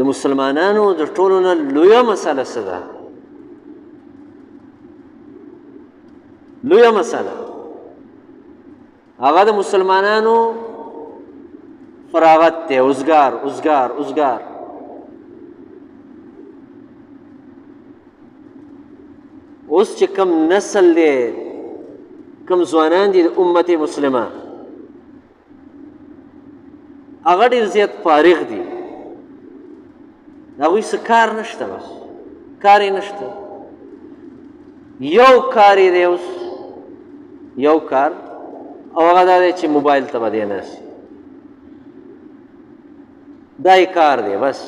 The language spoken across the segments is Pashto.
د مسلمانانو د ټولو نه لویه مسله څه ده؟ لویه مسله هغه د مسلمانانو فراغت دی، اوزګار اوزګار اوزګار. اوس چې کم نسل دی، کم ځوانان دي د امت مسلمه، هغه ډېر زیات فارغ دي، د هغوی څه کار نشته، بس کار یې نشته. یو کار یې دی اوس، یو کار، او هغه دا دی چې موبایل ته به دی ناست، دا یې کار دی بس.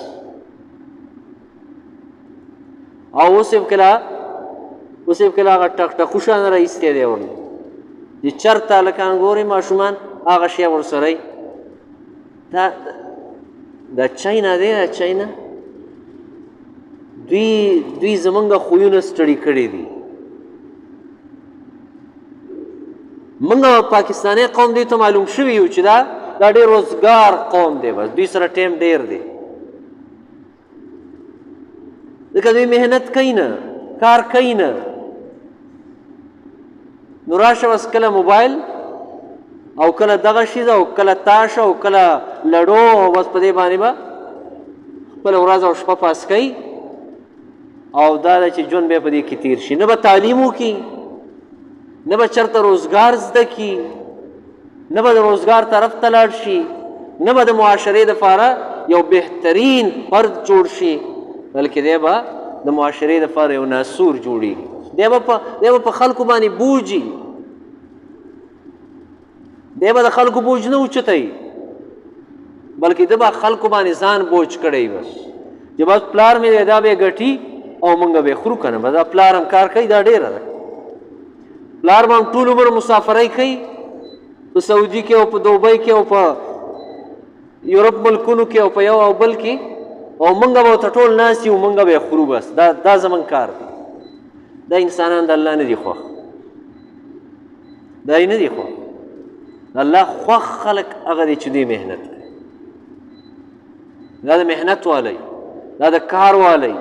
او اوس یې کله هغه ټک ټکو شان راایستی دی ورنه چې چېرته هلکان ګورې ماشومان هغه شی ورسره یي. دا چاینا دی، دا چاینا دوی زمونږ خویونه سټډي کړي دي. موږ پاکستانی قوم دی ته معلوم شوي یو چې دا ډېر روزګار قوم دی، بس دوی سره ټیم ډېر دی، ځکه دوی محنت کوي نه، کار کوي نه. نو راشه بس کله موبایل او کله دغه شي او کله تاش او کله لډو، او بس په دې باندې به خپله ورځ او شپه پاس کوي. او دا ده چې ژوند به یې په دې کې تېر شي، نه به تعلیم وکړي، نه به چېرته روزګار زده کړي، نه به د روزګار طرف ته لاړ شي، نه به د معاشرې دپاره یو بهترین فرد جوړ شي، بلکې دی به د معاشرې دپاره یو ناسور جوړېږي. دی به په خلکو باندې بوجي، دی به د خلکو بوج نه اوچتوي، بلکې ده به خلکو باندې ځان بوج کړی، بس چې بس پلار مې دی دا به یې ګټي او موږ به یې خورو که نه. بس دا پلار هم کار کوي، دا ډېره ده. پلار به هم ټول عمر مسافرۍ کوي په سعودي کې او په دوبۍ کې او په یورپ ملکونو کې او په یو او بل کې، او موږ به ورته ټول ناست یو، موږ به یې خورو، بس دا زموږ کار دی. دا انسانان د الله نه دي خوښ، دا یې نه دي خوښ. د الله خوښ خلک هغه دی چې دوی محنت کوي، دا د محنت والی، دا د کار والی،